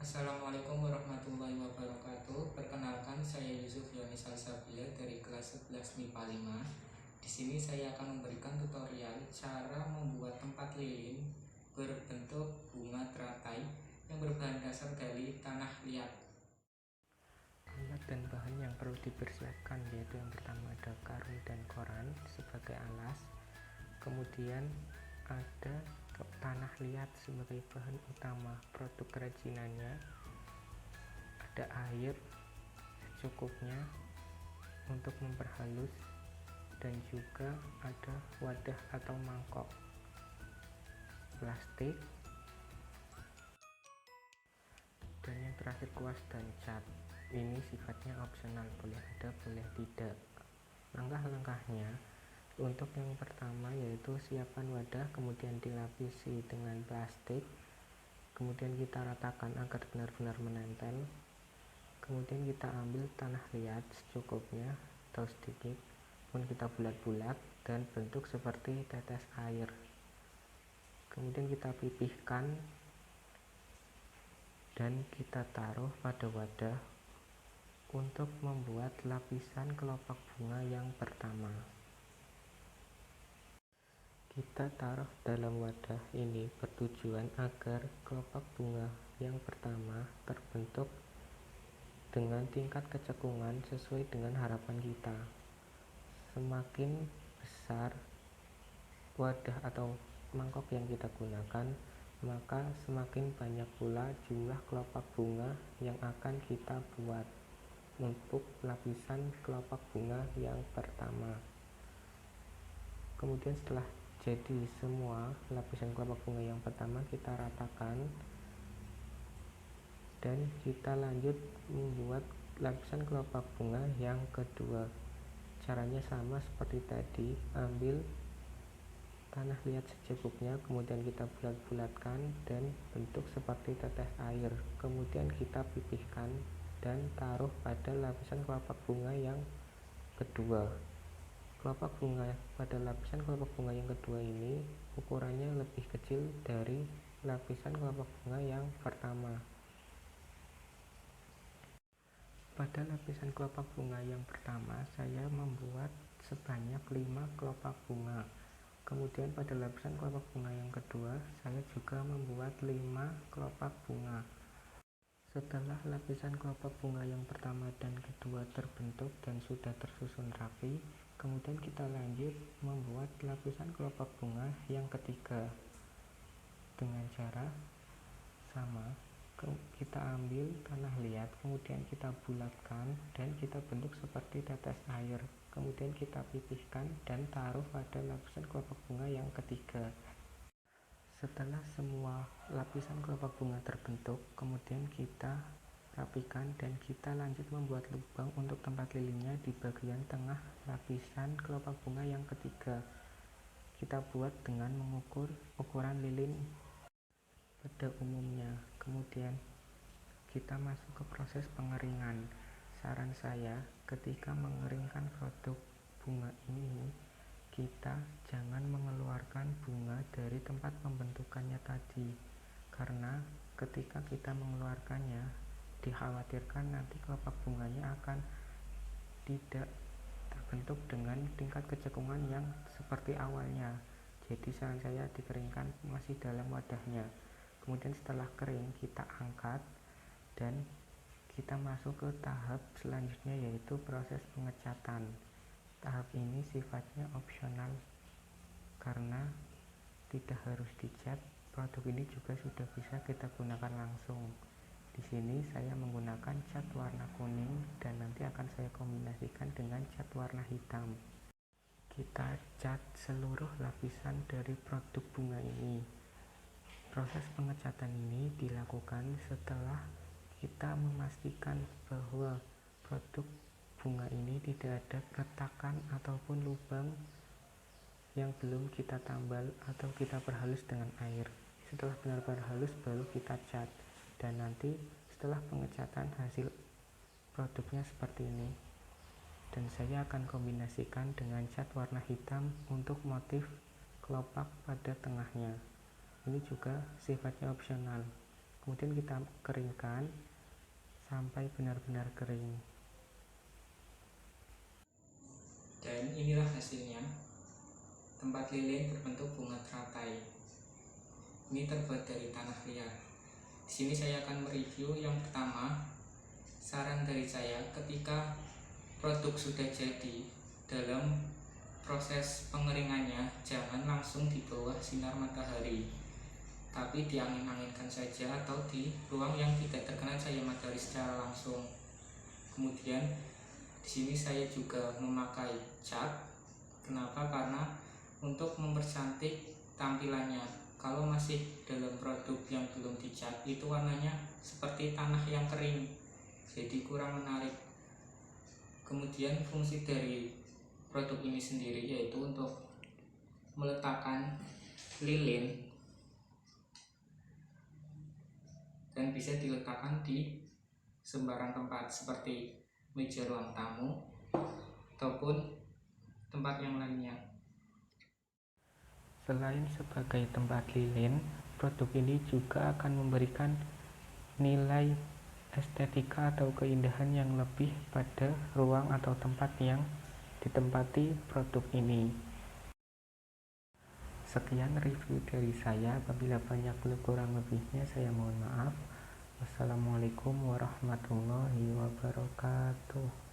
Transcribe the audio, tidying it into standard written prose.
Assalamualaikum warahmatullahi wabarakatuh. Perkenalkan, saya Yusuf Yoni Salsabila dari kelas 11 MIPA 5. Di sini saya akan memberikan tutorial cara membuat tempat lilin berbentuk bunga teratai yang berbahan dasar dari tanah liat. Alat dan bahan yang perlu dipersiapkan yaitu yang pertama ada karung dan koran sebagai alas, kemudian ada tanah liat sebagai bahan utama produk kerajinannya, ada air secukupnya untuk memperhalus, dan juga ada wadah atau mangkok plastik, dan yang terakhir kuas dan cat. Ini sifatnya opsional, boleh ada boleh tidak. Langkah-langkahnya, untuk yang pertama yaitu siapkan wadah, kemudian dilapisi dengan plastik, kemudian kita ratakan agar benar-benar menempel, kemudian kita ambil tanah liat secukupnya atau sedikit, kemudian kita bulat-bulat dan bentuk seperti tetes air, kemudian kita pipihkan dan kita taruh pada wadah untuk membuat lapisan kelopak bunga yang pertama. Kita taruh dalam wadah ini bertujuan agar kelopak bunga yang pertama terbentuk dengan tingkat kecekungan sesuai dengan harapan kita. Semakin besar wadah atau mangkok yang kita gunakan, maka semakin banyak pula jumlah kelopak bunga yang akan kita buat untuk lapisan kelopak bunga yang pertama. Kemudian setelah jadi semua lapisan kelopak bunga yang pertama, kita ratakan dan kita lanjut membuat lapisan kelopak bunga yang kedua. Caranya sama seperti tadi, ambil tanah liat secukupnya, kemudian kita bulat-bulatkan dan bentuk seperti tetes air, kemudian kita pipihkan dan taruh pada lapisan kelopak bunga yang kedua. Kelopak bunga pada lapisan kelopak bunga yang kedua ini ukurannya lebih kecil dari lapisan kelopak bunga yang pertama. Pada lapisan kelopak bunga yang pertama, saya membuat sebanyak 5 kelopak bunga. Kemudian pada lapisan kelopak bunga yang kedua, saya juga membuat 5 kelopak bunga. Setelah lapisan kelopak bunga yang pertama dan kedua terbentuk dan sudah tersusun rapi, kemudian kita lanjut membuat lapisan kelopak bunga yang ketiga dengan cara sama. Kita ambil tanah liat, kemudian kita bulatkan dan kita bentuk seperti tetes air, kemudian kita pipihkan dan taruh pada lapisan kelopak bunga yang ketiga. Setelah semua lapisan kelopak bunga terbentuk, kemudian kita rapikan dan kita lanjut membuat lubang untuk tempat lilinnya di bagian tengah lapisan kelopak bunga yang ketiga. Kita buat dengan mengukur ukuran lilin pada umumnya. Kemudian kita masuk ke proses pengeringan. Saran saya, ketika mengeringkan produk bunga ini, kita jangan mengeluarkan bunga dari tempat pembentukannya tadi, karena ketika kita mengeluarkannya, dikhawatirkan nanti kelopak bunganya akan tidak terbentuk dengan tingkat kecekungan yang seperti awalnya. Jadi saran saya dikeringkan masih dalam wadahnya. Kemudian setelah kering, kita angkat dan kita masuk ke tahap selanjutnya, yaitu proses pengecatan. Tahap ini sifatnya opsional karena tidak harus dicat. Produk ini juga sudah bisa kita gunakan langsung. Di sini saya menggunakan cat warna kuning dan nanti akan saya kombinasikan dengan cat warna hitam. Kita cat seluruh lapisan dari produk bunga ini. Proses pengecatan ini dilakukan setelah kita memastikan bahwa produk bunga ini tidak ada retakan ataupun lubang yang belum kita tambal atau kita perhalus dengan air. Setelah benar-benar halus baru kita cat, dan nanti setelah pengecatan hasil produknya seperti ini. Dan saya akan kombinasikan dengan cat warna hitam untuk motif kelopak pada tengahnya. Ini juga sifatnya opsional. Kemudian kita keringkan sampai benar-benar kering. Dan inilah hasilnya. Tempat lilin berbentuk bunga teratai. Ini terbuat dari tanah liat. Di sini saya akan mereview yang pertama. Saran dari saya, ketika produk sudah jadi, dalam proses pengeringannya jangan langsung di bawah sinar matahari, tapi diangin-anginkan saja atau di ruang yang tidak terkena cahaya matahari secara langsung. Kemudian di sini saya juga memakai cat. Kenapa? Karena untuk mempercantik tampilannya. Kalau masih dalam produk yang belum dicat, itu warnanya seperti tanah yang kering, jadi kurang menarik. Kemudian fungsi dari produk ini sendiri yaitu untuk meletakkan lilin dan bisa diletakkan di sembarang tempat seperti meja ruang tamu ataupun tempat yang lainnya. Selain sebagai tempat lilin, produk ini juga akan memberikan nilai estetika atau keindahan yang lebih pada ruang atau tempat yang ditempati produk ini. Sekian review dari saya. Apabila banyak kurang lebihnya, saya mohon maaf. Wassalamualaikum warahmatullahi wabarakatuh.